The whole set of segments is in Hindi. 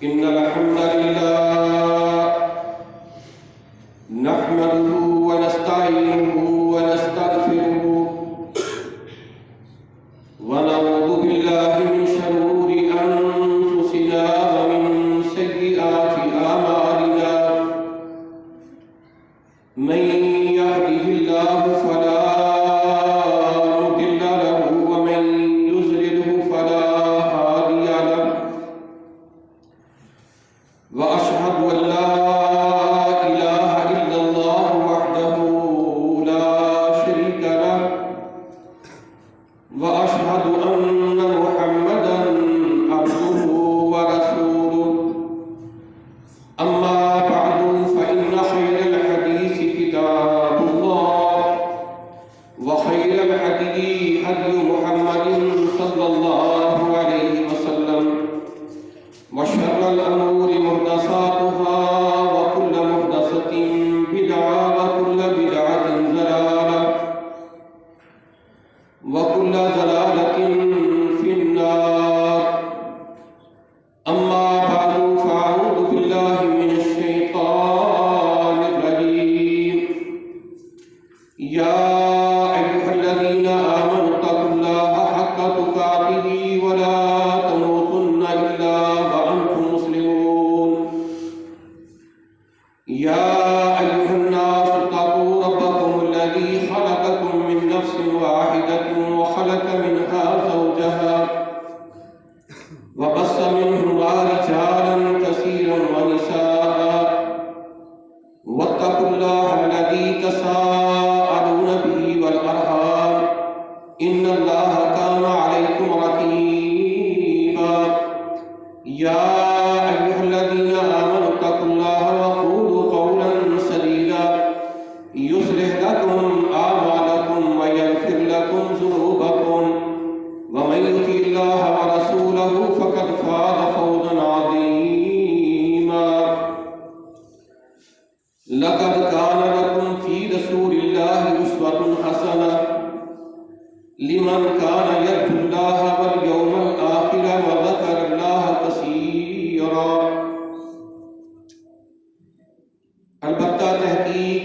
इन्नल हम्दलिल्लाह नहमदुहु व नस्तईनुहु व नस्तगफिरुहु व नऊज़ु बिल्लाहि मिन शुरूरि अनफुसिना व मिन सय्यिआति अमालिना मन यहदिहिल्लाहु फला मुदिल्ल लहु व मन युज़लिलहु फला हादिय लहु व अशहदु अन ला इलाहा इल्लल्लाहु वहदहु ला शरीका लहु व अशहदु अन्न मुहम्मदन अब्दुहु व रसूलुहु अम्मा बअदु फ़इन्न खैरल हदीस किताबुल्लाह व खैरल हदी हदी मुहम्मदिन सल्लल्लाहु अलैहि वसल्लम व शर्रल उमूरि मुहदसातुहा व कुल्लु मुहदसतिन बिदअ व कुल्लु बिदअतिन ज़लालह व कुल्लु ज़लालतिन फिन्नार अम्मा बअदु फ़अऊज़ु बिल्लाहि मिनश शैतानिर रजीम या अय्युहल्लज़ीना आमनु तक़ुल्लाहा हक़्क़ तुक़ातिही व ला तमूतुन्ना इल्ला व अंतुम मुस्लिमून या अय्युहन्नासु तक़ू रब्बकुमुल्लज़ी खलक़कुम मिन नफ्सिन वाहिदतिन व खलक़ मिनहा ज़ौजहा व बस्स मिनहुमा रिजालन कसीरन व निसाअ वत्तक़ुल्लाहल्लज़ी तसाअलून बिही वल अरहाम इन्नल्लाहा काना अलैकुम रक़ीबा या अय्युहल्लज़ीना आमनु तक़ुल्लाहा व क़ूलू क़ौलन सदीदा युस्लिह लकुम आमालकुम व यग़फिर लकुम ज़ुनूबकुम व मन युति'ल्लाहा व रसूलहु फ़क़द फ़ाज़ फ़ौज़न अज़ीमा लक़द काना लकुम फ़ी रसूलिल्लाहि उस्वतुन हसनह लिमन काना यर्जुल्लाहा वल यौमल आखिर व ज़करल्लाहा कसीरा। अलबत्ता तहकीक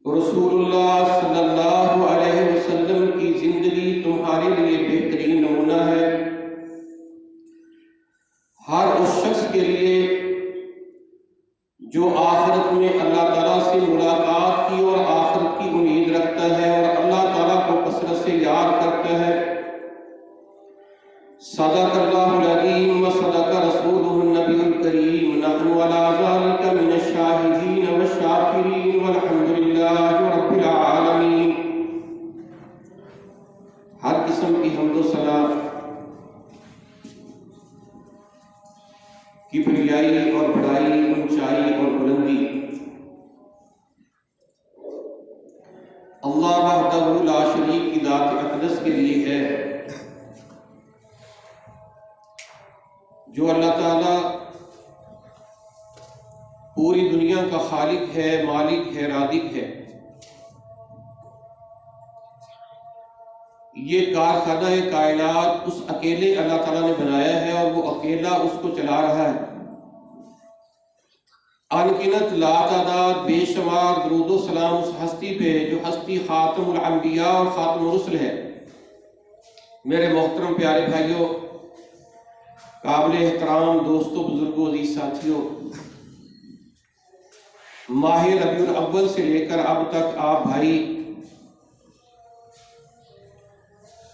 रसूलुल्लाह सल्लल्लाहु अलैहि वसल्लम की जिंदगी तुम्हारे लिए बेहतरीन नमूना है। हर उस शख्स के लिए जो आखिरत में अल्लाह ताला से मुलाकात की और आखिरत की उम्मीद रखता है और अल्लाह ताला को कसरत से याद करता है। सदक़ल्लाहुल अज़ीम व सदक़ रसूलुहुन नबियुल करीम नहनु अला ज़ालिका मिनश शाहिदीन व शाकिरीन वल्हम्दुलिल्लाहि रब्बिल आलमीन। हर किस्म की हम्द व सना किबरियाई और बड़ाई, ऊंचाई और बुलंदी अल्लाह वहदहु ला शरीक की ज़ात अक़दस के लिए है, जो अल्लाह ताला पूरी दुनिया का खालिक है, मालिक है, राज़िक है। ये कारखाना कायनात उस अकेले अल्लाह ताला ने बनाया है और वो अकेला उसको चला रहा है। अनगिनत लातादाद बेशुमार दुरूद व सलाम उस हस्ती पे जो हस्ती खातमुल अंबिया और खातमुर रुsul है। मेरे मोहतरम प्यारे भाइयों, काबिल एहतराम दोस्तों, बुजुर्गों, अज़ीज़ साथियों, माह रबीउल अव्वल से लेकर अब तक आप भाई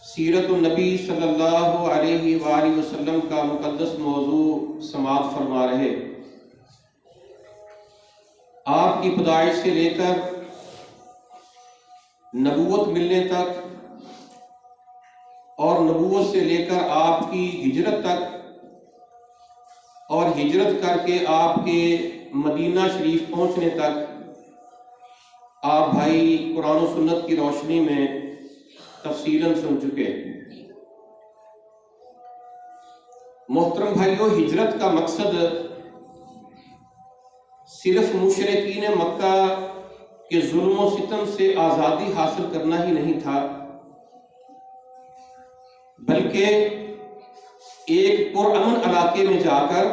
सीरतुन नबी सल्लल्लाहु अलैहि वसल्लम का मुकद्दस मौजू समाअत फरमा रहे। आपकी पैदाइश से लेकर नबूवत मिलने तक और नबूवत से लेकर आपकी हिजरत तक और हिजरत करके आपके मदीना शरीफ पहुंचने तक आप भाई कुरान और सुन्नत की रोशनी में तफसीलन सुन चुके। मोहतरम भाइयों, हिजरत का मकसद सिर्फ मुशरिकीन मक्का के जुल्म और सितम से आज़ादी हासिल करना ही नहीं था, बल्कि एक पुरअमन इलाके में जाकर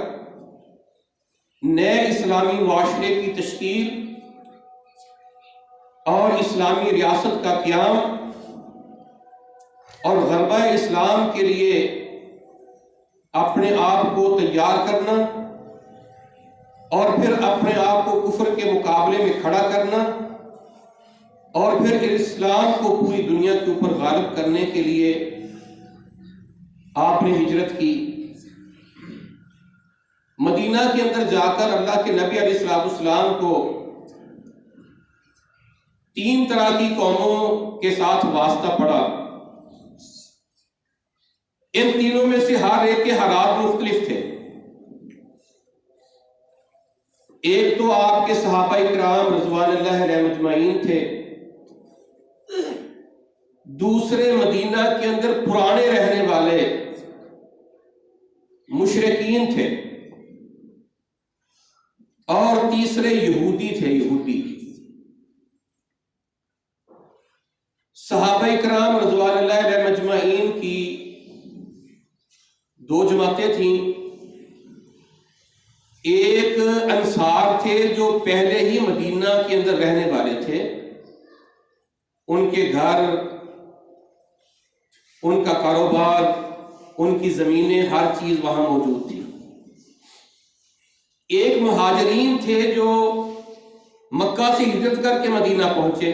नए इस्लामी माशरे की तश्कील और इस्लामी रियासत का क़याम और ग़लबा इस्लाम के लिए अपने आप को तैयार करना और फिर अपने आप को कुफ्र के मुकाबले में खड़ा करना और फिर इस्लाम को पूरी दुनिया के ऊपर गालिब करने के लिए आपने हिजरत की। मदीना के अंदर जाकर अल्लाह के नबी अलैहिस्सलाम को 3 तरह की कौमों के साथ वास्ता पड़ा। इन तीनों में से हर एक के हालात मुख्तलिफ थे। एक तो आपके सहाबा इकराम रज़वानुल्लाह अलैहिम अजमईन थे, दूसरे मदीना के अंदर पुराने रहने वाले मुशरिकीन थे और तीसरे यहूदी थे। यहूदी सहाबा इकराम रज़वानुल्लाह अलैहिम अजमईन की 2 जमातें थीं। एक अंसार थे जो पहले ही मदीना के अंदर रहने वाले थे, उनके घर, उनका कारोबार, उनकी जमीनें, हर चीज वहां मौजूद थी। एक मुहाजिरीन थे जो मक्का से हिजरत करके मदीना पहुंचे,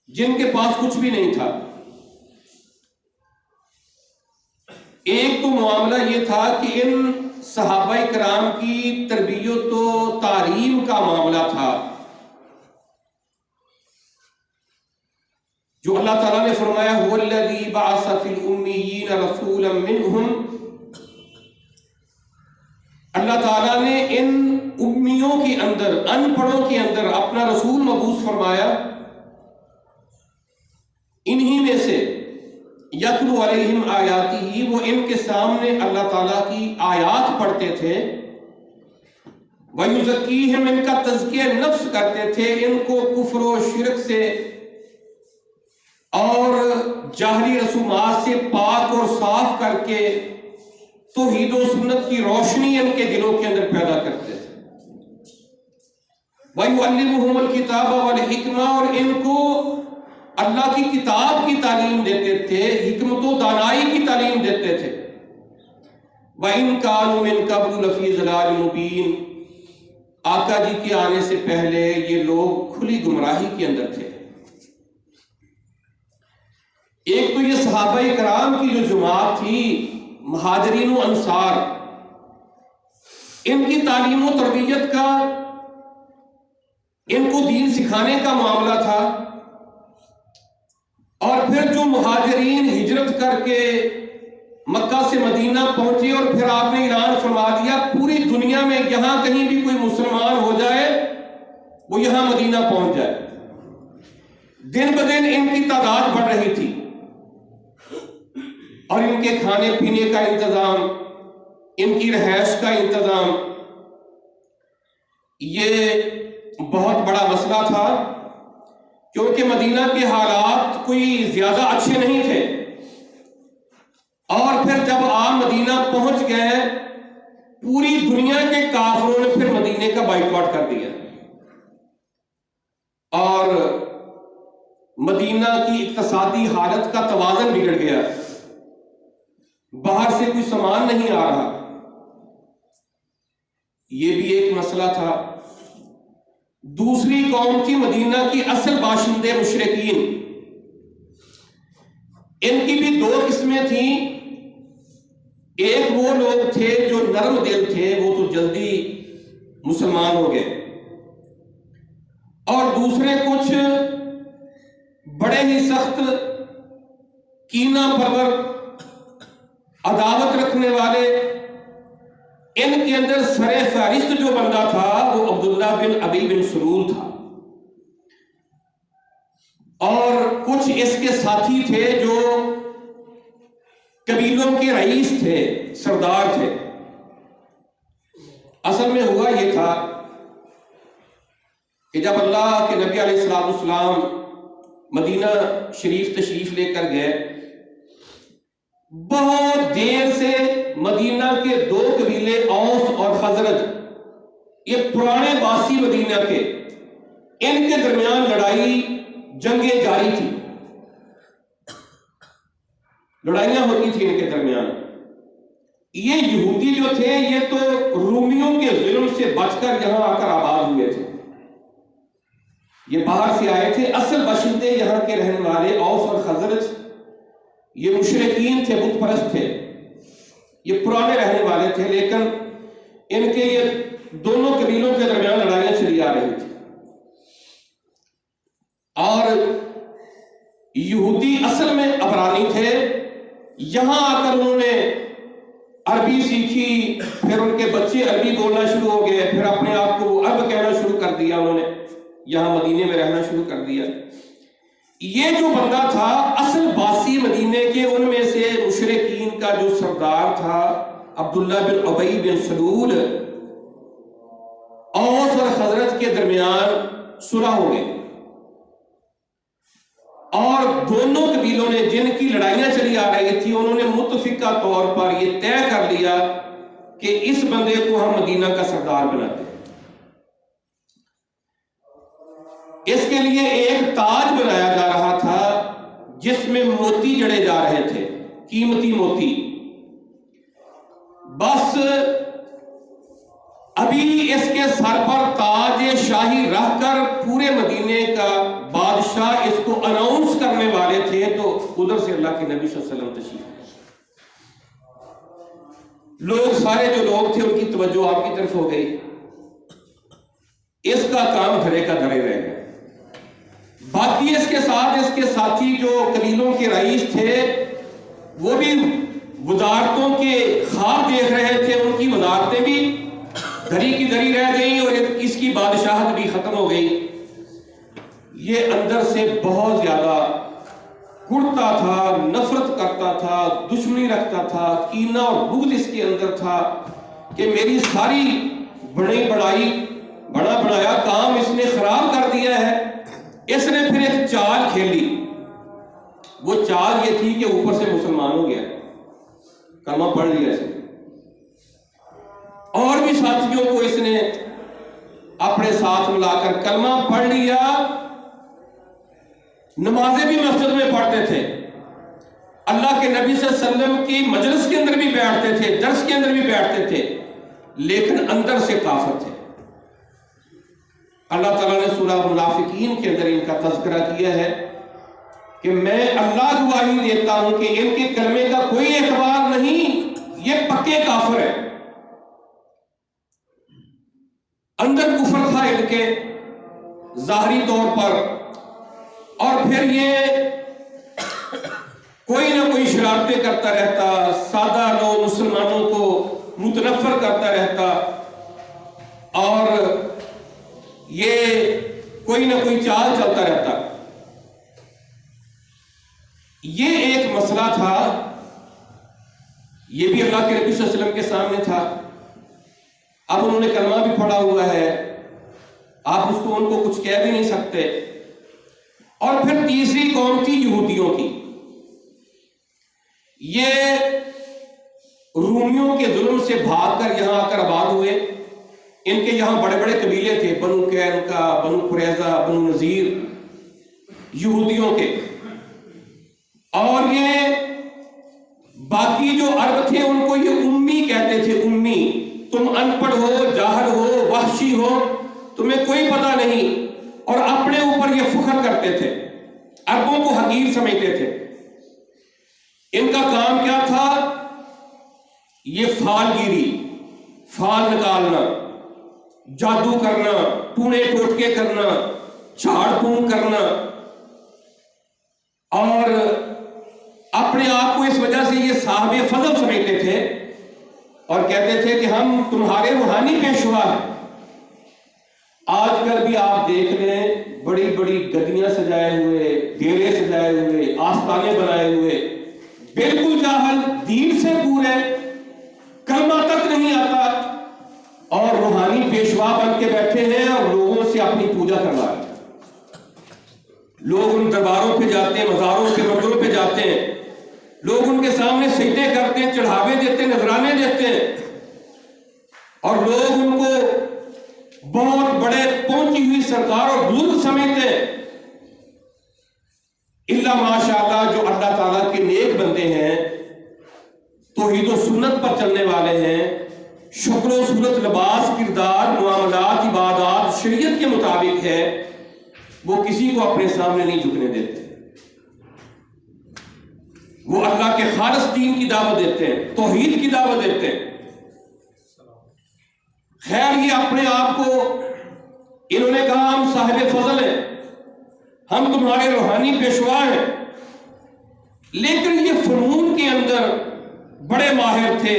जिनके पास कुछ भी नहीं था। एक तो मामला ये था कि इन सहाबा इकराम की तरबियत तो तालीम का मामला था, जो अल्लाह ताला ने फरमाया हुवल्लज़ी बअस फिल उम्मिय्यीन रसूलन मिनहुम। अल्लाह ताला ने इन उम्मियों के अंदर, अनपढ़ों के अंदर अपना रसूल मबूस फरमाया। इन्हीं में से यतलू अलैहिम आयातिही, वो इनके सामने अल्लाह ताला की आयात पढ़ते थे। वयुज़क्कीहिम, इनका तज़किया नफ्स करते थे, इनको कुफ्र और शिरक से और जाहली रसूमात से पाक और साफ करके तौहीद और सुन्नत की रोशनी इनके दिलों के अंदर पैदा करते थे। वयुअल्लिमुहुमुल किताब वल हिकमा, और इनको अल्लाह की किताब की तालीम देते थे, हिकमत व दानाई की तालीम देते थे। वइन कानू मिन क़ब्ल लफ़ी ज़लाल मुबीन, आका जी के आने से पहले ये लोग खुली गुमराही के अंदर थे। एक तो ये सहाबा इकराम की जो जमात थी, मुहाजिरीन व अंसार, इनकी तालीम व तरबियत का, इनको दीन सिखाने का मामला था। और फिर जो मुहाजिरीन हिजरत करके मक्का से मदीना पहुंचे और फिर आपने ऐलान फरमा दिया पूरी दुनिया में यहां कहीं भी कोई मुसलमान हो जाए वो यहां मदीना पहुंच जाए। दिन ब दिन इनकी तादाद बढ़ रही थी और इनके खाने पीने का इंतजाम, इनकी रहायश का इंतजाम, ये बहुत बड़ा मसला था, क्योंकि मदीना के हालात कोई ज्यादा अच्छे नहीं थे। और फिर जब आप मदीना पहुंच गए, पूरी दुनिया के काफिरों ने फिर मदीने का बाइकआउट कर दिया और मदीना की इक्तसादी हालत का तवाज़ुन बिगड़ गया। बाहर से कोई सामान नहीं आ रहा, यह भी एक मसला था। दूसरी कौम थी मदीना की असल बाशिंदे मुशरिकीन। इनकी भी 2 किस्में थी। एक वो लोग थे जो नरम दिल थे, वो तो जल्दी मुसलमान हो गए, और दूसरे कुछ बड़े ही सख्त कीना परवर, अदावत रखने वाले। इनके अंदर सरे फहरिस्त जो बंदा था वो अब्दुल्ला बिन अबी बिन सलूल था, और कुछ इसके साथी थे जो कबीलों के रईस थे, सरदार थे। असल में हुआ यह था कि जब अल्लाह के नबी अलैहिस्सलाम मदीना शरीफ तशरीफ लेकर गए बहुत देर से मदीना के दो कबीले औस और खजरज, ये पुराने बासी मदीना के, इनके दरमियान लड़ाई जंगें जारी थी, लड़ाइयां होती थी इनके दरमियान। ये यहूदी जो थे ये तो रूमियों के जुल्म से बचकर यहां आकर आबाद हुए थे, ये बाहर से आए थे। असल बाशिंदे यहां के रहने वाले औस और खजरज ये मुशरिकीन थे, बुत परस्त थे, ये पुराने रहने वाले थे, लेकिन इनके ये दोनों कबीलों के दरमियान लड़ाइयां चली आ रही थी। और यहूदी असल में अबरानी थे, यहां आकर उन्होंने अरबी सीखी, फिर उनके बच्चे अरबी बोलना शुरू हो गए, फिर अपने आप को अरब कहना शुरू कर दिया, उन्होंने यहां मदीने में रहना शुरू कर दिया। ये जो बंदा था असल बासी मदीने के, उनमें से मुशरिकीन का जो सरदार था अब्दुल्ला बिन उबई बिन सलूल, औस और खजरत के दरमियान सुलह हो गई और दोनों कबीलों ने जिनकी लड़ाइयां चली आ रही थी उन्होंने मुतफिका तौर पर यह तय कर लिया कि इस बंदे को हम मदीना का सरदार बनाते हैं। इसके लिए एक ताज बनाया जा रहा था जिसमें मोती जड़े जा रहे थे, कीमती मोती। बस अभी इसके सर पर ताज शाही रखकर पूरे मदीने का बादशाह इसको अनाउंस करने वाले थे, तो उधर से अल्लाह के नबी सल्लल्लाहु अलैहि वसल्लम तशरीफ, लोग सारे जो लोग थे उनकी तवज्जो आपकी तरफ हो गई, इसका काम धरे का धरे रह गया। बाकी इसके साथ इसके साथी जो कबीलों के रईस थे वो भी वजारतों के ख्वाब देख रहे थे, उनकी वजारतें भी धरी की धरी रह गई और इसकी बादशाहत भी खत्म हो गई। ये अंदर से बहुत ज्यादा कुड़ता था, नफरत करता था, दुश्मनी रखता था, कीना और बुग़्ज़ इसके अंदर था कि मेरी सारी बड़ा बनाया काम इसने खराब कर दिया है। इसने फिर एक चाल खेली, वो चाल ये थी कि ऊपर से मुसलमान हो गया, कलमा पढ़ लिया इसने, और भी साथियों को इसने अपने साथ मिलाकर कलमा पढ़ लिया, नमाजें भी मस्जिद में पढ़ते थे, अल्लाह के नबी सल्लल्लाहु अलैहि वसल्लम की मजलिस के अंदर भी बैठते थे, दर्स के अंदर भी बैठते थे, लेकिन अंदर से काफिर थे। अल्लाह ताला ने सूरह मुनाफिकीन के अंदर इनका तज़किरा किया है कि मैं अल्लाह गवाही देता हूं कि इनके कलमे का कोई एतबार नहीं, ये पक्के काफिर है। अंदर कुफर था इनके जाहरी तौर पर, और फिर ये कोई ना कोई शरारतें करता रहता, सादा लोग मुसलमानों को मुतनफर करता रहता, और ये कोई ना कोई चाल चलता रहता। ये एक मसला था, ये भी अल्लाह के नबी सल्लल्लाहु अलैहि वसल्लम के सामने था। अब उन्होंने कलमा भी पढ़ा हुआ है, आप उसको उनको कुछ कह भी नहीं सकते। और फिर तीसरी कौम थी यहूदियों की, ये रूमियों के जुल्म से भागकर यहां आकर आबाद हुए। इनके यहां बड़े बड़े कबीले थे, बनु कैनुका, बनु कुरैजा, बनु नजीर, यहूदियों के। और ये बाकी जो अरब थे उनको ये उम्मी कहते थे, उम्मी। तुम अनपढ़ हो, जाहिल हो, वहशी हो, तुम्हें कोई पता नहीं, और अपने ऊपर ये फख्र करते थे, अरबों को हकीर समझते थे। इनका काम क्या था? ये फालगिरी, फाल निकालना, जादू करना, टूणे टोटके करना, झाड़ फूंक करना, और अपने आप को इस वजह से ये साहिब फजल समझते थे और कहते थे कि हम तुम्हारे रूहानी पेशवा हैं। आजकल भी आप देख लें, बड़ी बड़ी गद्दियां सजाए हुए, डेरे सजाए हुए, आस्थाने बनाए हुए, बिल्कुल जाहल, दीन से पूरे, कलमा तक नहीं आता, और रूहानी पेशवा बन के बैठे हैं और लोगों से अपनी पूजा करवा रहे हैं। लोग उन दरबारों पे जाते हैं, मज़ारों पे, मंदिरों पे जाते हैं, लोग उनके सामने सजदे करते हैं, चढ़ावे देते, नजराने देते हैं, और लोग उनको बहुत बड़े पहुंची हुई सरकार और बुजुर्ग समझते हैं। इल्ला माशाअल्लाह जो अल्लाह ताला के नेक बंदे हैं, तौहीद और सुन्नत पर चलने वाले हैं, शक्ल सूरत, लिबास, किरदार, मुआमलात, इबादत शरीयत के मुताबिक है, वो किसी को अपने सामने नहीं झुकने देते। वो अल्लाह के खालिस दीन की दावत देते हैं, तौहीद की दावत देते हैं। खैर, ये अपने आप को इन्होंने कहा हम साहिब फजल हैं, हम तुम्हारे रूहानी पेशवा हैं, लेकिन ये फनून के अंदर बड़े माहिर थे।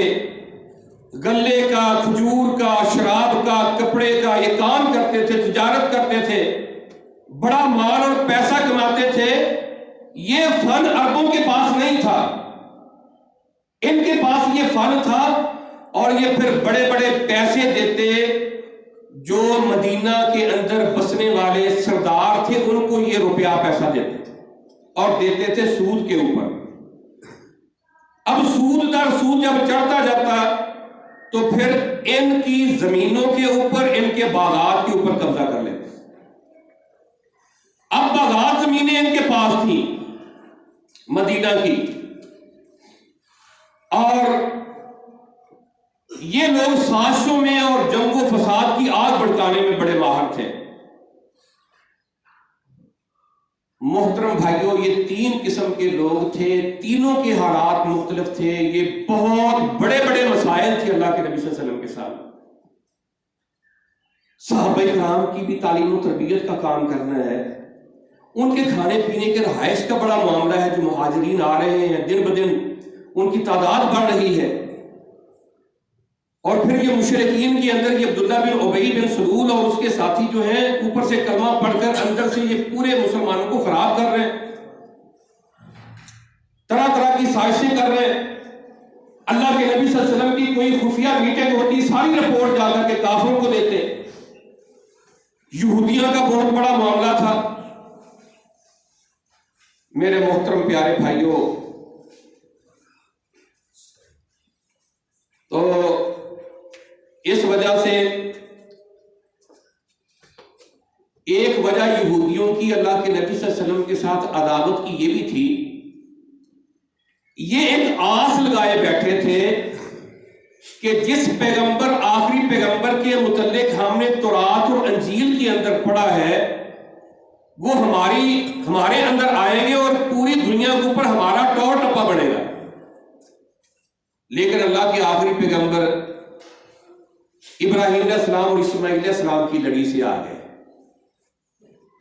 गल्ले का, खजूर का, शराब का, कपड़े का ये काम करते थे, तिजारत करते थे, बड़ा माल और पैसा कमाते थे। ये फन अरबों के पास नहीं था, इनके पास ये फन था, और ये फिर बड़े बड़े पैसे देते। जो मदीना के अंदर बसने वाले सरदार थे उनको ये रुपया पैसा देते थे, और देते थे सूद के ऊपर। अब सूद दर सूद जब चढ़ता जाता तो फिर इनकी जमीनों के ऊपर, इनके बागात के ऊपर कब्जा कर लेते। अब बागात जमीनें इनके पास थी मदीना की, और ये लोग साजिशों में और जंग व फसाद की आग भड़काने में बड़े माहिर थे। मोहतरम भाइयों, ये तीन किस्म के लोग थे, तीनों के हालात मुख्तलिफ थे। ये बहुत बड़े बड़े मसाइल थे अल्लाह के नबी सल्लल्लाहु अलैहि वसल्लम के साथ। सहाबा किराम की भी तालीम और तरबियत का काम करना है, उनके खाने पीने के रहाइश का बड़ा मामला है। जो मुहाजिरीन आ रहे हैं, दिन ब दिन उनकी तादाद बढ़ रही है, और फिर ये मुशरिकीन के अंदर ये अब्दुल्ला बिन उबई बिन सलूल और उसके साथी जो हैं, ऊपर से कलमा पढ़कर अंदर से ये पूरे मुसलमानों को खराब कर रहे हैं, तरह तरह की साजिशें कर रहे हैं। अल्लाह के नबी सल्लल्लाहु अलैहि वसल्लम की कोई खुफिया मीटिंग होती, सारी रिपोर्ट जाकर के काफिरों को देते। यहूदियों का बहुत बड़ा मामला था। मेरे मोहतरम प्यारे भाइयों, तो इस वजह से एक वजह यहूदियों की अल्लाह के नबी सल्लल्लाहु अलैहि वसल्लम के साथ अदावत की ये भी थी, ये एक आस लगाए बैठे थे कि जिस पैगंबर, आखिरी पैगंबर के मुतल्लिक हमने तौरात और अंजील के अंदर पढ़ा है, वो हमारे अंदर आएंगे और पूरी दुनिया के ऊपर हमारा टौर टप्पा बनेगा। लेकिन अल्लाह के आखिरी पैगंबर इब्राहीम अलैहिस्सलाम और इस्माईल अलैहिस्सलाम की लड़ी से आ गए।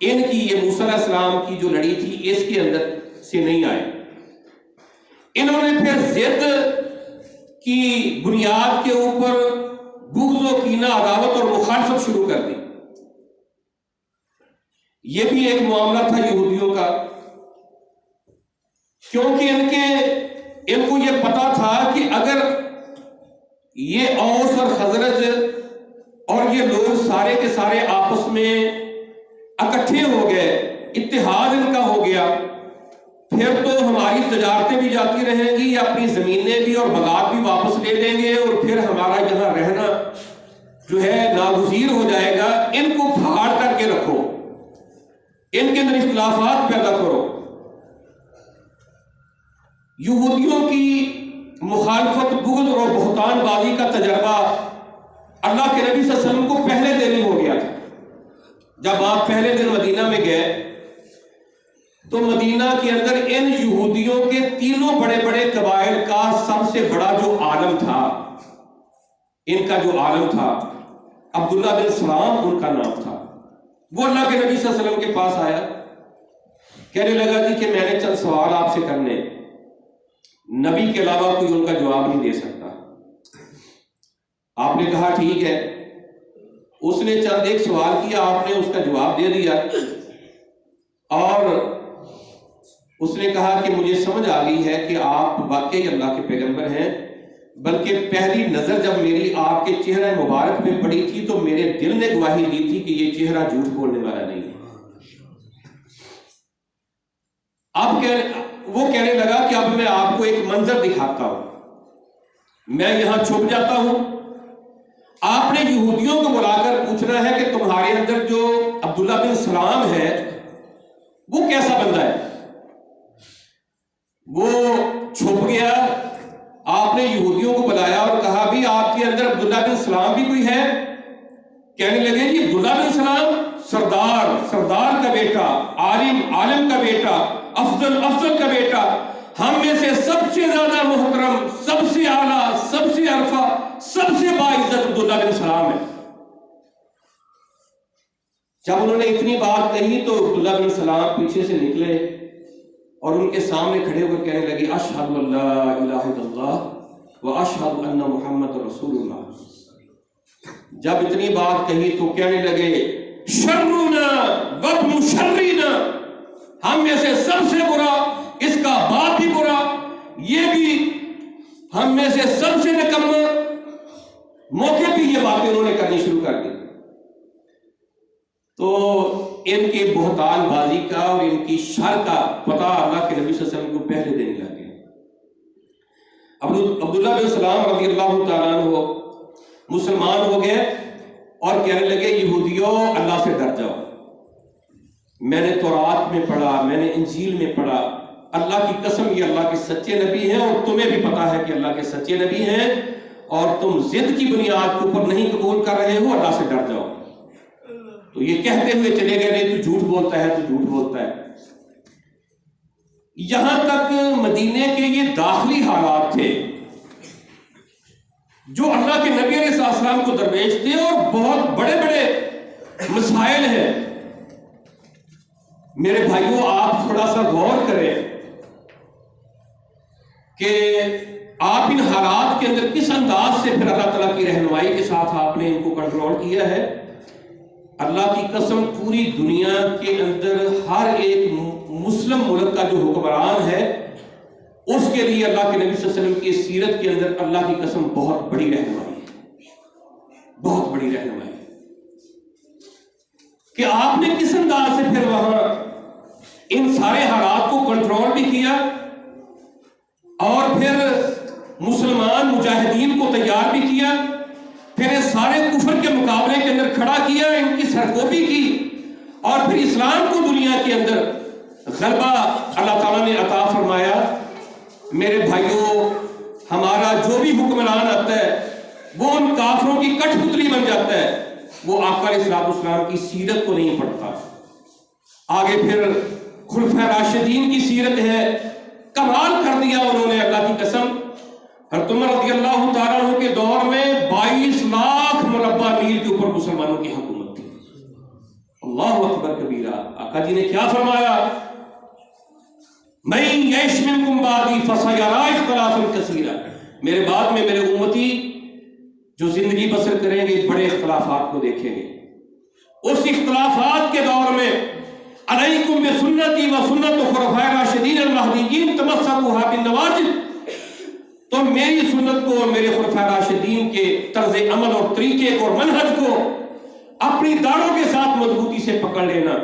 इनकी ये मूसा अलैहिस्सलाम की जो लड़ी थी, इसके अंदर से नहीं आए। इन्होंने फिर जिद की बुनियाद के ऊपर बुग़्ज़ और कीना, अदावत और मुखालफत शुरू कर दी। ये भी एक मामला था यहूदियों का, क्योंकि इनको ये पता था कि अगर ये औस और खजरज और ये लोग सारे के सारे आपस में इकट्ठे हो गए, इत्तेहाद इनका हो गया, फिर तो हमारी तजारतें भी जाती रहेंगी, अपनी जमीनें भी और बागात भी वापस ले लेंगे, और फिर हमारा यहाँ रहना जो है नागुज़ीर हो जाएगा। इनको फाड़ करके रखो, इनके अंदर इख्तिलाफात पैदा करो। यहूदियों की मुखालफत, बुग़्ज़ और बहतानबाजी का तजर्बा अल्लाह के नबी सल्लल्लाहु अलैहि वसल्लम को पहले दिन ही हो गया था। जब आप पहले दिन मदीना में गए तो मदीना के अंदर इन यहूदियों के तीनों बड़े बड़े कबाइल का सबसे बड़ा जो आलम था, इनका जो आलम था, अब्दुल्ला बिन सलाम उनका नाम था। वो अल्लाह के नबी सल्लल्लाहु अलैहि वसल्लम के पास आया, कहने लगा जी कि मैंने चंद सवाल आपसे करने। नबी के अलावा कोई उनका जवाब नहीं दे सकता। आपने कहा ठीक है। उसने चंद एक सवाल किया, आपने उसका जवाब दे दिया, और उसने कहा कि मुझे समझ आ गई है कि आप वाकई अल्लाह के पैगंबर हैं, बल्कि पहली नजर जब मेरी आपके चेहरा मुबारक में पड़ी थी तो मेरे दिल ने गवाही दी थी कि ये चेहरा झूठ बोलने वाला नहीं है। अब वो कहने लगा कि अब मैं आपको एक मंजर दिखाता हूं, मैं यहां छुप जाता हूं, आपने यहूदियों को बुलाकर पूछना है कि तुम्हारे अंदर जो अब्दुल्ला बिन सलाम है वो कैसा बंदा है। वो छुप गया, आपने यहूदियों को बुलाया और कहा भी आपके अंदर अब्दुल्ला बिन सलाम भी कोई है। कहने लगे जी अब्दुल्ला बिन सलाम सरदार का बेटा, आलिम का बेटा, अफजल का बेटा, हम में से सबसे ज्यादा मोहतरम, सबसे आला, सबसे अरफा, सबसे बाइज्जत अब्दुल्ला बिन सलाम है। जब उन्होंने इतनी बात कही तो अब्दुल्ला बिन सलाम पीछे से निकले और उनके सामने खड़े होकर कहने लगे अशहदु अल्ला इलाहा इल्लल्लाह व अशहदु अन्ना मुहम्मद रसूलुल्लाह। जब इतनी बात कही तो कहने लगे शर्रुना वब्नु शर्रिना, हम में से सबसे बुरा, इसका बाप भी बुरा, ये भी हम में से सबसे निकम्मा। मौके पे ये बातें उन्होंने करनी शुरू कर दी। तो इनके बोहतानबाजी का और इनकी शर का पता अल्लाह के नबी सल्लल्लाहु अलैहि वसल्लम को पहले देने लगे। अब्दुल्ला बिन सलाम रज़ी अल्लाह तआला अन्हु मुसलमान हो गए और कहने लगे यहूदियों अल्लाह से डर जाओ। मैंने तौरात में पढ़ा, मैंने इंजील में पढ़ा, अल्लाह की कसम ये अल्लाह के सच्चे नबी हैं और तुम्हें भी पता है कि अल्लाह के सच्चे नबी हैं और तुम जिद की बुनियाद के ऊपर नहीं कबूल कर रहे हो, अल्लाह से डर जाओ। तो ये कहते हुए चले गए नहीं तो झूठ बोलता है, तो झूठ बोलता है। यहां तक मदीने के ये दाखिली हालात थे जो अल्लाह के नबी अलैहिस्सलाम को दरपेश थे और बहुत बड़े बड़े मसाइल हैं। मेरे भाइयों आप थोड़ा सा गौर करें कि आप इन हालात के अंदर किस अंदाज से फिर अल्लाह ताला की रहनुमाई के साथ आपने इनको कंट्रोल किया है। अल्लाह की कसम पूरी दुनिया के अंदर हर एक मुस्लिम मुल्क का जो हुक्मरान है उसके लिए अल्लाह के नबी सल्लल्लाहु अलैहि वसल्लम की सीरत के अंदर अल्लाह की कसम बहुत बड़ी रहनुमाई है, बहुत बड़ी रहनुमाई है कि आपने किस अंदाज से फिर वहां इन सारे हालात को कंट्रोल भी किया और फिर मुसलमान मुजाहिदीन को तैयार भी किया, फिर इस सारे कुफर के मुकाबले के अंदर खड़ा किया, इनकी सरगोशी की और फिर इस्लाम को दुनिया के अंदर गलबा अल्लाह ताला ने अता फरमाया। मेरे भाइयों हमारा जो भी हुक्मरान आता है वो उन काफरों की कठपुतली बन जाता है, वो आका अलैहिस्सलाम की सीरत को नहीं पढ़ता। आगे फिर खुलफा राशिदीन की सीरत है, कमाल कर दिया उन्होंने अल्लाह की कसम। हज़रत उमर रज़ियल्लाहु ताला अन्हु के दौर में 22 लाख मुरब्बा मील के ऊपर मुसलमानों की हुकूमत थी। अल्लाहु अकबर कबीरा। आका जी ने क्या फरमाया, मैं यश मिनकुम बादी फसयरा इख्तिलाफन कसीरा, मेरे बाद में मेरे उम्मती जो जिंदगी बसर करेंगे बड़े इख्तिलाफात को देखेंगे। उस इख्तिलाफात के दौर में अलैकुम बिसुन्नती व सुन्नत खुलफाए राशिदीन अल महदीयीन तमस्सकुहा बिन नवाजिद, तो मेरी सुन्नत को और मेरे खुलफाए राशिदीन के तर्ज अमल और तरीके को और मनहज को अपनी दाढ़ों के साथ मजबूती से पकड़ लेना।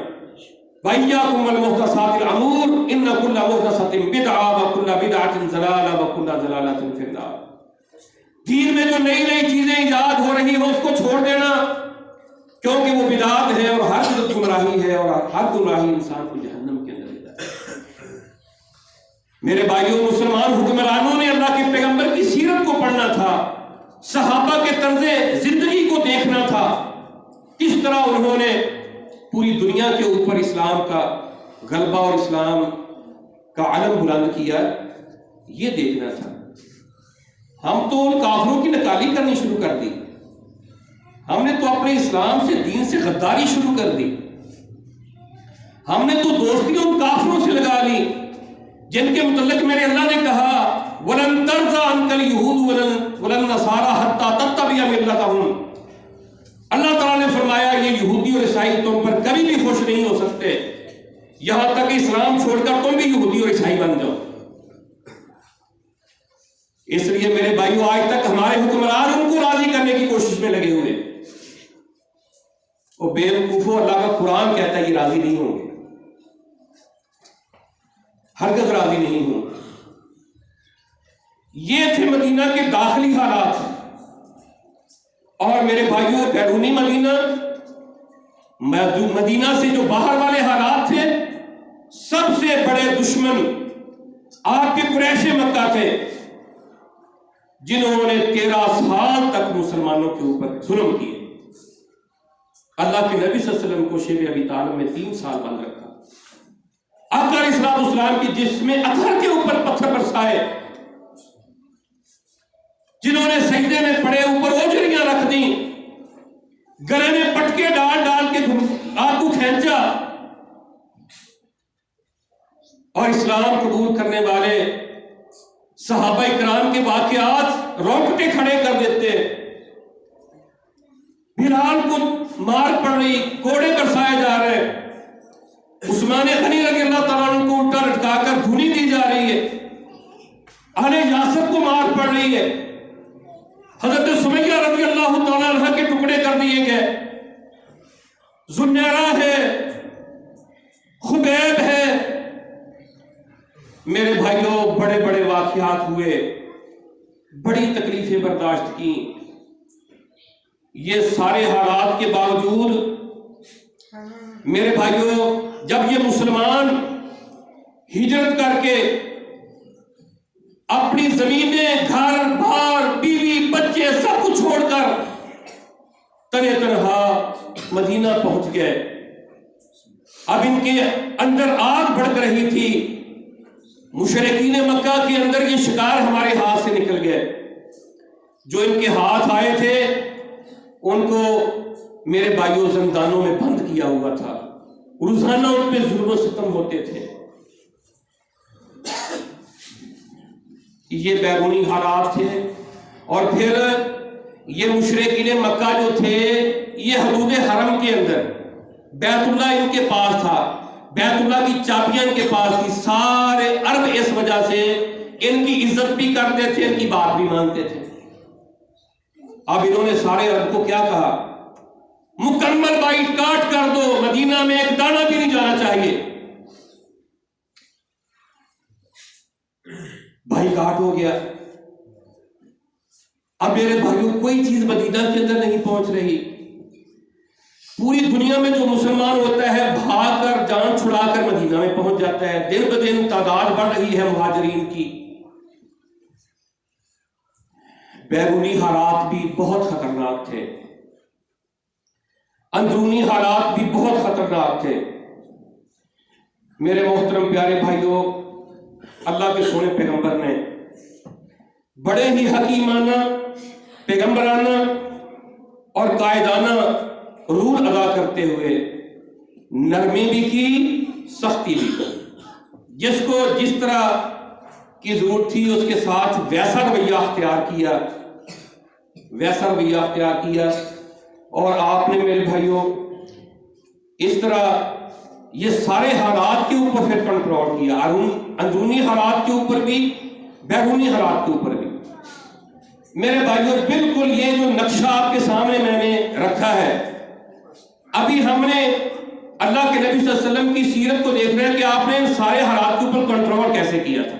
वइय्याकुम वल मुहदसातिल अमूर इन्न कुल्ला मुहदसतिन बिदअ व कुल्ला बिदअतिन ज़लाला व कुल्ला ज़लालतिन फिन नार। दीन में जो नई नई चीजें इजाद हो रही हो उसको छोड़ देना, क्योंकि वो बिदात है और हर बिदअत गुमराही है और हर गुमराही इंसान को जहन्नम के अंदर ले जाता है। मेरे भाइयों मुसलमान हुक्मरानों ने अल्लाह के पैगंबर की सीरत को पढ़ना था, सहाबा के तर्जे जिंदगी को देखना था, किस तरह उन्होंने पूरी दुनिया के ऊपर इस्लाम का गलबा और इस्लाम का अलम बुलंद किया, ये देखना था। हम तो उन काफिरों की नकाली करनी शुरू कर दी, हमने तो अपने इस्लाम से, दीन से गद्दारी शुरू कर दी, हमने तो दोस्ती उन काफिरों से लगा ली जिनके मुतल्लिक मेरे अल्लाह ने कहा वलन तर्ज़ा अनकल यहूद वलन नसारा हत्ता तत्तबिअ मिल्लतहुम। अल्लाह ताला ने फरमाया ये यहूदी और ईसाई तुम पर कभी भी खुश नहीं हो सकते, यहां तक इस्लाम छोड़कर तुम भी यहूदी और ईसाई बन जाओ। इसलिए मेरे भाइयों आज तक हमारे हुक्मरान उनको राजी करने की कोशिश में लगे हुए, वो बेवकूफों, अल्लाह का कुरान कहता है ये राजी नहीं होंगे। हरगिज़ राजी नहीं हूं। ये थे मदीना के दाखिली हालात। और मेरे भाइयों, बैरूनी मदीना से जो बाहर वाले हालात थे, सबसे बड़े दुश्मन आपके कुरैशे मक्का थे, जिन्होंने 13 साल तक मुसलमानों के ऊपर जुल्म किए। अल्लाह के नबी सल्लल्लाहु अलैहि वसल्लम को शेब अबी तालिब में 3 साल बंद रखा। अकबर इस्लाम की जिसमें अतहर के ऊपर पत्थर बरसाए, जिन्होंने सजदे में पड़े ऊपर ओझरियां रख दी, गले में पटके डाल डाल के आंखों खींचा, और इस्लाम कबूल करने वाले सहाबा इकराम के वाकयात रोंगटे खड़े कर देते। बिलाल को मार पड़ रही, कोड़े बरसाए जा रहे, उस्मान गनी रज़ी अल्लाह तआला अन्हु को उल्टा लटकाकर धुनी दी जा रही है, अहले यासर को मार पड़ रही है, हजरत सुमैया रज़ी अल्लाह तआला अन्हा के टुकड़े कर दिए गए, जुन्नैरा है, खुबैब है। मेरे भाइयों, बड़े बड़े वाकयात हुए, बड़ी तकलीफें बर्दाश्त की। ये सारे हालात के बावजूद मेरे भाइयों, जब ये मुसलमान हिजरत करके अपनी जमीनें, घर बार, बीवी बच्चे सब कुछ छोड़कर तने तनहा मदीना पहुंच गए, अब इनके अंदर आग भड़क रही थी। मुशरिकीन मक्का के अंदर ये शिकार हमारे हाथ से निकल गए। जो इनके हाथ आए थे उनको मेरे भाइयों जिंदानों में बंद किया हुआ था, रोजाना उन पे जुल्म सितम होते थे। ये बैरूनी हालात थे। और फिर ये मुशरिकीन मक्का जो थे, ये हदूद हरम के अंदर बैतुल्लाह इनके पास था, बैतुल्लाह की चाबियां इनके पास थी। सारे अरब इस वजह से इनकी इज्जत भी करते थे, इनकी बात भी मानते थे। अब इन्होंने सारे अरब को क्या कहा, मुकम्मल बाइट काट कर दो, मदीना में एक दाना भी नहीं जाना चाहिए। भाई काट हो गया। अब मेरे भाइयों, कोई चीज मदीना के अंदर नहीं पहुंच रही। पूरी दुनिया में जो मुसलमान होता है, भागकर जान छुड़ाकर मदीना में पहुंच जाता है। दिन ब दिन तादाद बढ़ रही है मुहाजिरीन की। बैरूनी हालात भी बहुत खतरनाक थे, अंदरूनी हालात भी बहुत खतरनाक थे। मेरे मोहतरम प्यारे भाइयों, अल्लाह के सोने पैगंबर ने बड़े ही हकीमाना, पैगंबराना और कायदाना रूल अदा करते हुए नरमी भी की, सख्ती भी की। जिसको जिस तरह की जरूरत थी उसके साथ वैसा रवैया अख्तियार किया, वैसा रवैया अख्तियार किया। और आपने मेरे भाइयों इस तरह ये सारे हालात के ऊपर फिर कंट्रोल किया, अंदरूनी हालात के ऊपर भी, बैरूनी हालात के ऊपर भी। मेरे भाइयों, बिल्कुल ये जो नक्शा आपके सामने मैंने रखा है, अभी हमने अल्लाह के नबी सल्लल्लाहु अलैहि वसल्लम की सीरत को देख रहे हैं कि आपने इन सारे हालात के ऊपर कंट्रोल कैसे किया था।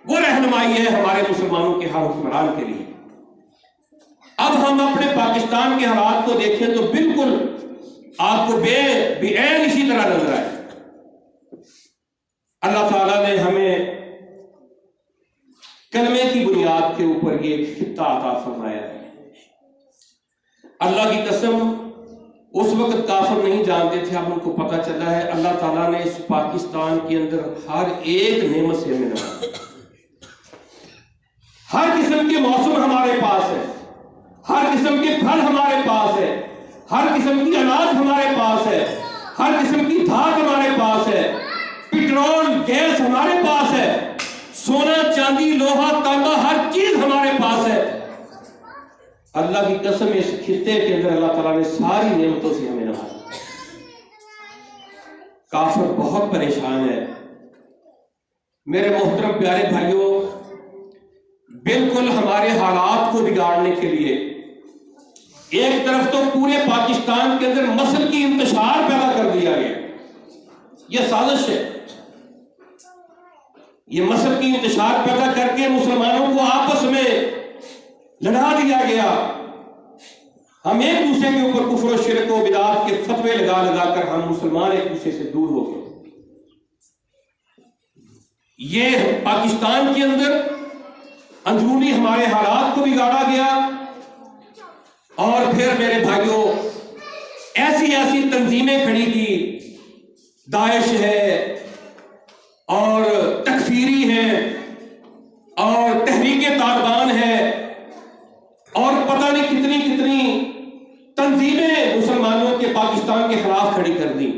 वो रहनुमाई है हमारे मुसलमानों के हर हुक्मरान के लिए। अब हम अपने पाकिस्तान के हालात को देखें तो बिल्कुल आपको बेऐन इसी तरह नजर आए। अल्लाह ताला ने हमें कलमे की बुनियाद के ऊपर ये खित्ता अता फरमाया है। अल्लाह की कसम, उस वक्त काफिर नहीं जानते थे, अब उनको पता चला है। अल्लाह ताला ने इस पाकिस्तान के अंदर हर एक नेमत से हमें नवाजा। हर किस्म के मौसम हमारे पास है, हर किस्म के फल हमारे पास है, हर किस्म की अनाज हमारे पास है, हर किस्म की धात हमारे पास है, पेट्रोल गैस हमारे पास है, सोना चांदी लोहा तांबा हर चीज हमारे पास है। अल्लाह की कसम, इस खित्ते के अंदर अल्लाह ताला ने सारी नेमतों से हमें नवाजा। काफिर बहुत परेशान है। मेरे मोहतरम प्यारे भाइयों, बिल्कुल हमारे हालात को बिगाड़ने के लिए एक तरफ तो पूरे पाकिस्तान के अंदर मसल की इंतशार पैदा कर दिया गया, यह साजिश है। ये मसहब की इंतशार पैदा करके मुसलमानों को आपस में लड़ा दिया गया। हम एक दूसरे के ऊपर कुफ्र और शिरक और बिदात के फतवे लगा लगा कर हम मुसलमान एक दूसरे से दूर हो गए। ये पाकिस्तान के अंदर अंदरूनी हमारे हालात को बिगाड़ा गया। और फिर मेरे भाइयों ऐसी ऐसी तंजीमें खड़ी की, दाइश है और तकफीरी है और तहरीक तालिबान है और पता नहीं कितनी कितनी तंजीमें मुसलमानों के पाकिस्तान के खिलाफ खड़ी कर दी।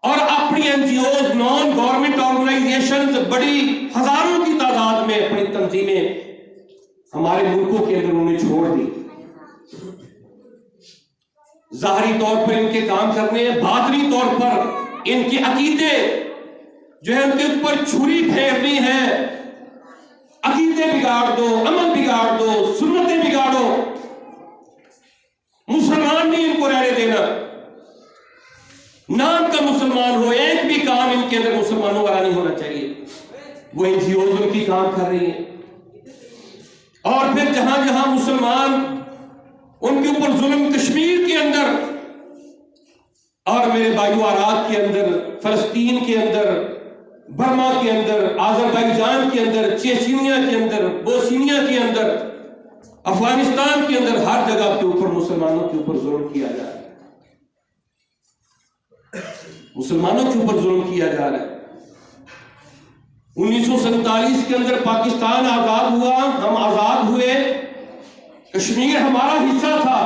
और अपनी एनजीओ, नॉन गवर्नमेंट ऑर्गेनाइजेशंस बड़ी हजारों की तादाद में अपनी तंजीमें हमारे मुल्कों के अंदर उन्हें छोड़ दी। जाहरी तौर पर इनके काम करने, बातनी तौर पर इनके अकीदे जो है उनके ऊपर छुरी फेरनी है। अकीदे बिगाड़ दो, अमल बिगाड़ दो, सुन्नतें बिगाड़ो, मुसलमान नहीं इनको रहने देना। नाम का मुसलमान हो, एक भी काम इनके अंदर मुसलमानों वाला नहीं होना चाहिए। वो एनजीओ उनकी काम कर रही है। और फिर जहां जहां मुसलमान उनके ऊपर जुल्म, कश्मीर के अंदर और मेरे भाइयों अराक के अंदर, फलस्तीन के अंदर, बर्मा के अंदर, अजरबैजान के अंदर, चेचिनिया के अंदर, बोस्निया के अंदर, अफगानिस्तान के अंदर, हर जगह के ऊपर मुसलमानों के ऊपर जुल्म किया जा रहा है। मुसलमानों के ऊपर जुल्म किया जा रहा है। 1947 के अंदर पाकिस्तान आजाद हुआ, हम आजाद हुए, कश्मीर हमारा हिस्सा था,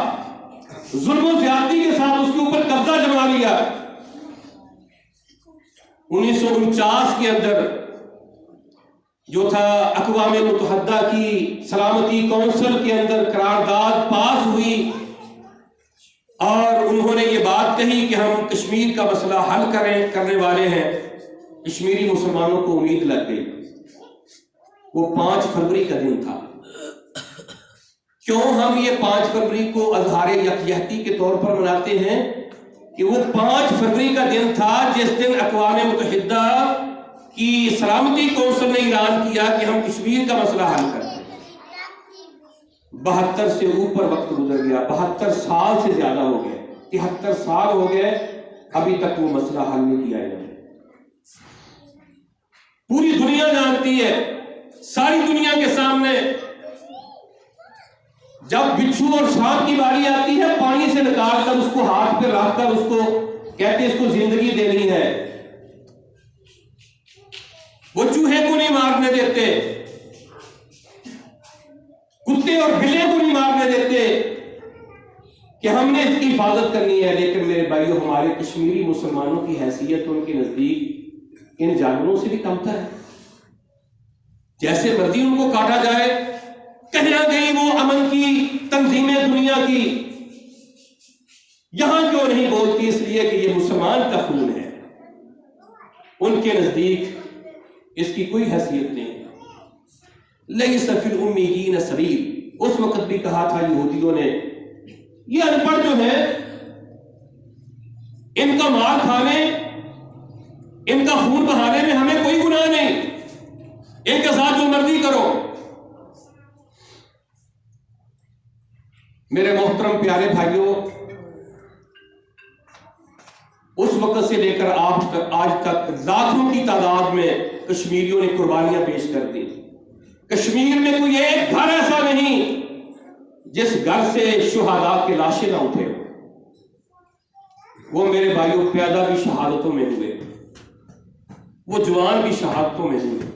जुल्म ज्यादती के साथ उसके ऊपर कब्जा जमा लिया। 1949 के अंदर जो था अक़वाम मुत्तहिदा की सलामती कौंसिल के अंदर करारदाद पास हुई और उन्होंने ये बात कही कि हम कश्मीर का मसला हल करने वाले हैं। कश्मीरी मुसलमानों को उम्मीद लग गई। वो 5 फरवरी का दिन था। क्यों हम ये 5 फरवरी को अज़हारे यकजहती के तौर पर मनाते हैं कि वो 5 फरवरी का दिन था जिस दिन अक़वाम मुत्तहिदा की सलामती कौंसिल ने ऐलान किया कि हम कश्मीर का मसला हल करते हैं। 72 से ऊपर वक्त गुजर गया, 72 साल से ज्यादा हो गए, 73 साल हो गए, अभी तक वो मसला हल नहीं किया है। पूरी दुनिया जानती है, सारी दुनिया के सामने जब बिच्छू और सांप की बारी आती है, पानी से निकाल कर उसको हाथ पे रखकर उसको कहते इसको जिंदगी देनी है। वो चूहे को नहीं मारने देते, कुत्ते और बिल्ले को नहीं मारने देते कि हमने इसकी हिफाजत करनी है। लेकिन मेरे भाइयों हमारे कश्मीरी मुसलमानों की हैसियत उनके नजदीक इन जानवरों से भी कमतर है। जैसे मर्जी उनको काटा जाए। कहीं गई वो अमन की तंजीमें दुनिया की, यहां क्यों नहीं बोलती? इसलिए कि ये मुसलमान का खून है। उनके नजदीक इसकी कोई हैसियत नहीं। लैसा फिल उम्मीयीन सबील, उस वक्त भी कहा था यहूदियों ने, ये अनपढ़ जो है इनका माल खाने, इनका खून बहाने में हमें कोई गुनाह नहीं, इनके साथ जो मर्जी करो। मेरे मोहतरम प्यारे भाइयों, उस वक्त से लेकर आज तक लाखों की तादाद में कश्मीरियों ने कुर्बानियां पेश कर दी। कश्मीर में कोई एक घर ऐसा नहीं जिस घर से शुहादा की लाशें ना उठे। वो मेरे भाइयों पैदा भी शहादतों में हुए, वो जवान भी शहादतों में हुए,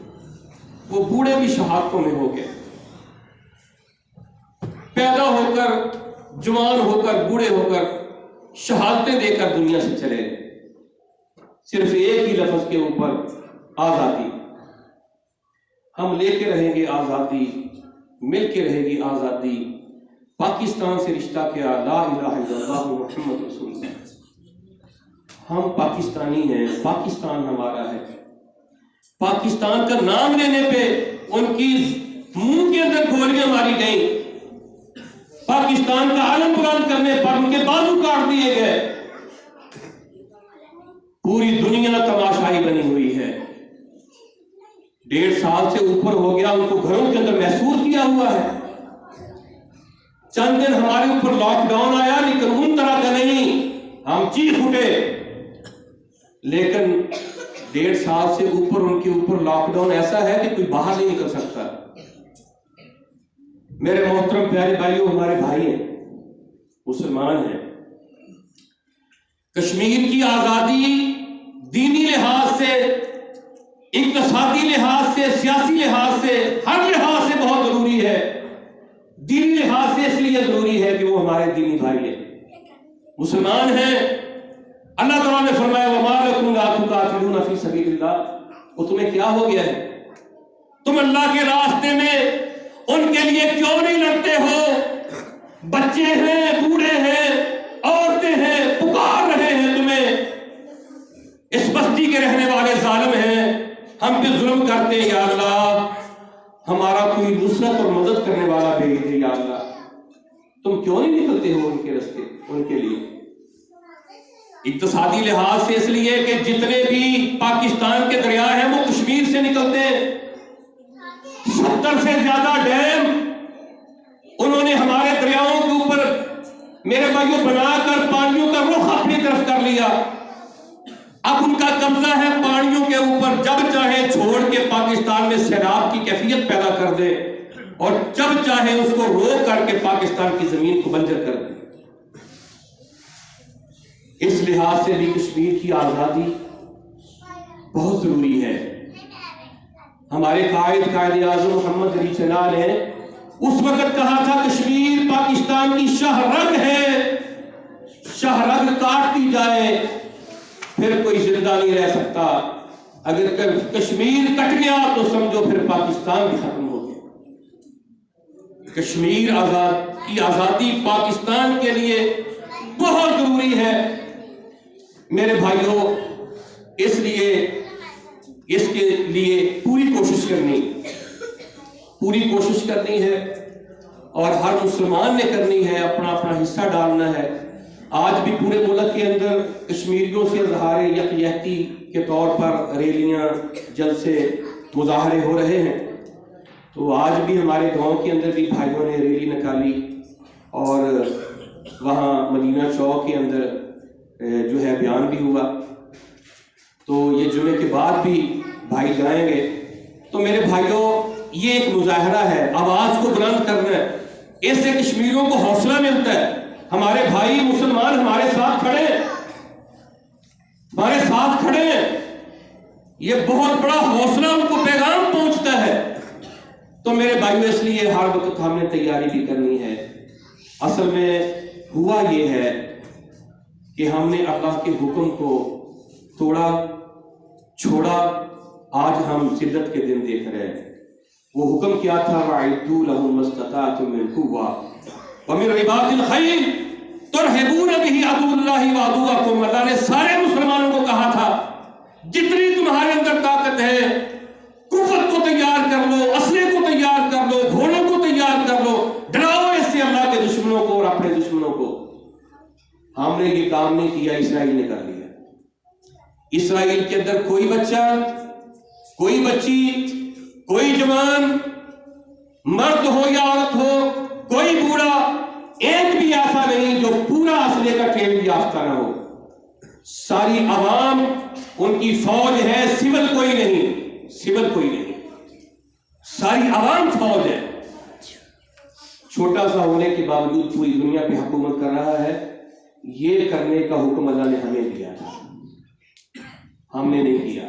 वो बूढ़े भी शहादतों में हो गए। पैदा होकर, जवान होकर, बूढ़े होकर शहादतें देकर दुनिया से चले गए। सिर्फ एक ही लफ्ज के ऊपर, आजादी। हम लेके रहेंगे आजादी, मिलके रहेगी आजादी। पाकिस्तान से रिश्ता क्या, ला इलाहा इल्लल्लाह मुहम्मद रसूलुल्लाह। हम पाकिस्तानी हैं, पाकिस्तान हमारा है। पाकिस्तान का नाम लेने पे उनकी मुंह के अंदर गोलियां मारी गई, पाकिस्तान का आलम बुलंद करने पर उनके बाजू काट दिए गए। पूरी दुनिया तमाशाई बनी हुई है। 1.5 साल से ऊपर हो गया, उनको घरों के अंदर महसूस किया हुआ है। चंद दिन हमारे ऊपर लॉकडाउन आया, लेकिन उन तरह का नहीं, हम चीख उठे। लेकिन 1.5 साल से ऊपर उनके ऊपर लॉकडाउन ऐसा है कि कोई बाहर नहीं निकल सकता। मेरे मोहतरम प्यारे भाइयों, हमारे भाई हैं, मुसलमान हैं। कश्मीर की आजादी दीनी लिहाज से, इक्तिसादी लिहाज से, सियासी लिहाज से, हर लिहाज से बहुत जरूरी है। दीनी लिहाज से इसलिए जरूरी है कि वो हमारे दीनी भाई हैं, मुसलमान हैं। अल्लाह ताला ने फरमाया वमा लकुम ला तुकातिलूना फी सबीलिल्लाह, वो तुम्हें क्या हो गया है, तुम अल्लाह के रास्ते में उनके लिए क्यों नहीं लड़ते हो? बच्चे हैं, बूढ़े हैं, औरतें हैं, पुकार रहे हैं तुम्हें। इस बस्ती के रहने वाले जालिम हैं, हम पे जुल्म करते हैं, या अल्लाह हमारा कोई नुसरत और मदद करने वाला भेज दे, या अल्लाह तुम क्यों नहीं निकलते हो उनके रास्ते, उनके लिए। इक्तिसादी लिहाज से इसलिए कि जितने भी पाकिस्तान के दरिया हैं वो कश्मीर से निकलते हैं। 70 से ज्यादा डैम उन्होंने हमारे दरियाओं के ऊपर, मेरे भाइयों, बनाकर पानियों का रुख अपनी तरफ कर लिया। अब उनका कब्जा है पानियों के ऊपर, जब चाहे छोड़ के पाकिस्तान में सैलाब की कैफियत पैदा कर दे और जब चाहे उसको रोक करके पाकिस्तान की जमीन को बंजर कर दे। इस लिहाज से भी कश्मीर की आजादी बहुत जरूरी है। हमारे कायद आज़म मोहम्मद अली जिन्ना ने उस वक्त कहा था कश्मीर पाकिस्तान की शाहरग है, शाहरग काट दी जाए फिर कोई जिंदा नहीं रह सकता। अगर कश्मीर कट गया तो समझो फिर पाकिस्तान भी खत्म हो गया। कश्मीर की आजादी पाकिस्तान के लिए बहुत जरूरी है मेरे भाइयों, इसलिए इसके लिए पूरी कोशिश करनी है और हर मुसलमान ने करनी है, अपना अपना हिस्सा डालना है। आज भी पूरे मुल्क के अंदर कश्मीरियों से इज़हार यकजहती के तौर पर रैलियां, जलसे, मुजाहरे हो रहे हैं। तो आज भी हमारे गांव के अंदर भी भाइयों ने रैली निकाली और वहाँ मदीना चौक के अंदर जो है बयान भी हुआ। तो ये जुमे के बाद भी भाई जाएंगे। तो मेरे भाइयों, ये एक मुजाहरा है, आवाज को बुलंद करना है, इससे कश्मीरियों को हौसला मिलता है। हमारे भाई मुसलमान हमारे साथ खड़े हैं, ये बहुत बड़ा हौसला उनको पैगाम पहुंचता है। तो मेरे भाइयों, इसलिए हर वक्त हमने तैयारी भी करनी है। असल में हुआ ये है कि हमने अल्लाह के हुक्म को तोड़ा, छोड़ा। आज हम शिद्दत के दिन देख रहे हैं। वो हुक्म क्या था? वअइदू लहुम मस्तताअतुम मिन कुव्वा व मिन रिबातिल खैल तुरहिबून बिही अदुव्वल्लाहि व अदुव्वकुम। अल्लाह ने सारे मुसलमानों को कहा था, जितनी तुम्हारे अंदर ताकत है, कुव्वत को तैयार कर लो, असले को तैयार कर लो, घोड़ों को तैयार कर लो, डराओ इससे अल्लाह के दुश्मनों को और अपने दुश्मनों को। हमने ये काम नहीं किया, इसराइल ने कर लिया। इसराइल के अंदर कोई बच्चा, कोई बच्ची, कोई जवान, मर्द हो या औरत हो, कोई बूढ़ा, एक भी ऐसा नहीं जो पूरा असले का ट्रेनिंग याफ्ता ना हो। सारी आवाम उनकी फौज है, सिविल कोई नहीं, सारी आवाम फौज है। छोटा सा होने के बावजूद पूरी दुनिया पे हुकूमत कर रहा है। ये करने का हुक्म अल्लाह ने हमें दिया था, हमने नहीं किया।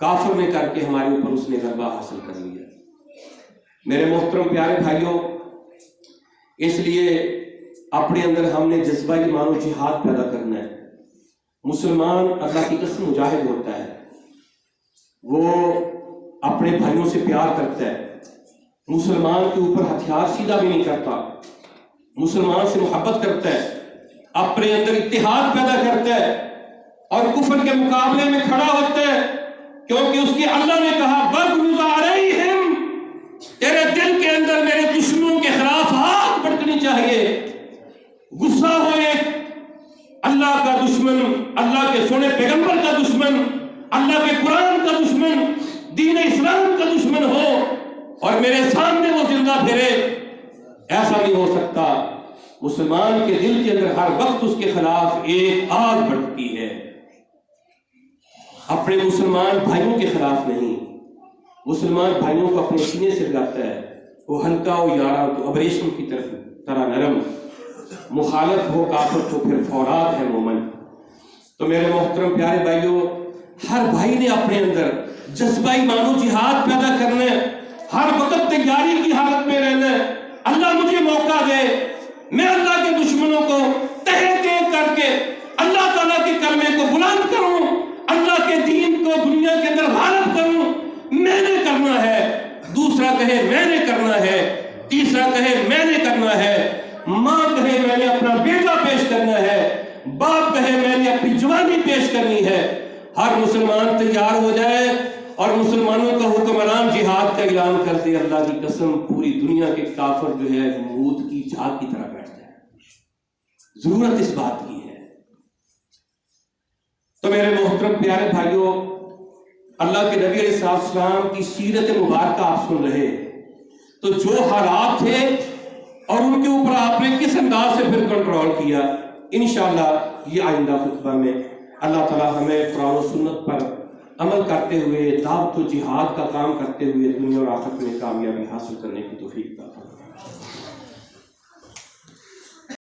काफिर ने करके हमारे ऊपर उसने गलबा हासिल कर लिया। मेरे मोहतरम प्यारे भाइयों, इसलिए अपने अंदर हमने जज्बा ईमान और जिहाद पैदा करना है। मुसलमान अल्लाह की कसम मुजाहिद होता है, वो अपने भाइयों से प्यार करता है, मुसलमान के ऊपर हथियार सीधा भी नहीं करता, मुसलमान से मोहब्बत करता है, अपने अंदर इत्तेहाद पैदा करता है और कुफर के मुकाबले में खड़ा होता है, क्योंकि उसके अल्लाह ने कहा बग़्ज़ अलैहिम, तेरे दिल के अंदर मेरे दुश्मनों के खिलाफ हाथ भड़कनी चाहिए। गुस्सा हो एक अल्लाह का दुश्मन, अल्लाह के सोने पैगंबर का दुश्मन, अल्लाह के कुरान का दुश्मन, दीन इस्लाम का दुश्मन हो और मेरे सामने वो जिंदा फिरे, ऐसा नहीं हो सकता। मुसलमान के दिल के अंदर हर वक्त उसके खिलाफ एक आग भड़कती है, अपने मुसलमान भाइयों के खिलाफ नहीं। मुसलमान भाइयों को अपने सीने से लगाता है, वो हल्का हो यारा तो अबरेशम की तरह नरम, मुखालफ हो काफिर तो फिर फौराद है मोमन। तो मेरे मोहतरम प्यारे भाइयों, हर भाई ने अपने अंदर जज्बा ईमानो जिहाद पैदा करना है, हर वक्त तैयारी की हालत में रहना है। अल्लाह मुझे मौका दे, मैं अल्लाह के दुश्मनों को तहे तहे करके अल्लाह ताला के कलमे को बुलंद करूं, अल्लाह के दीन को दुनिया के अंदर गालिब करूं। मैंने करना है, दूसरा कहे मैंने करना है, तीसरा कहे मैंने करना है, माँ कहे मैंने अपना बेटा पेश करना है, बाप कहे मैंने अपनी जवानी पेश करनी है। हर मुसलमान तैयार हो जाए और मुसलमानों का हुक्मरान जिहाद का ऐलान कर दे। अल्लाह की कसम पूरी दुनिया के काफिर जो है मूत की झाग की तरह बैठ जाए। जरूरत इस बात की है। तो मेरे मोहतरम प्यारे भाइयों, अल्लाह के नबी अलैहिस्सलाम की सीरत मुबारक आप सुन रहे, तो जो हालात थे और उनके ऊपर आपने किस अंदाज से फिर कंट्रोल किया, इंशाअल्लाह ये आइंदा खुतबा में अल्लाह ताला हमें कुरान और सुन्नत पर अमल करते हुए, दावत और जिहाद का काम करते हुए दुनिया और आखिरत में कामयाबी हासिल करने की तौफीक अता फरमाए।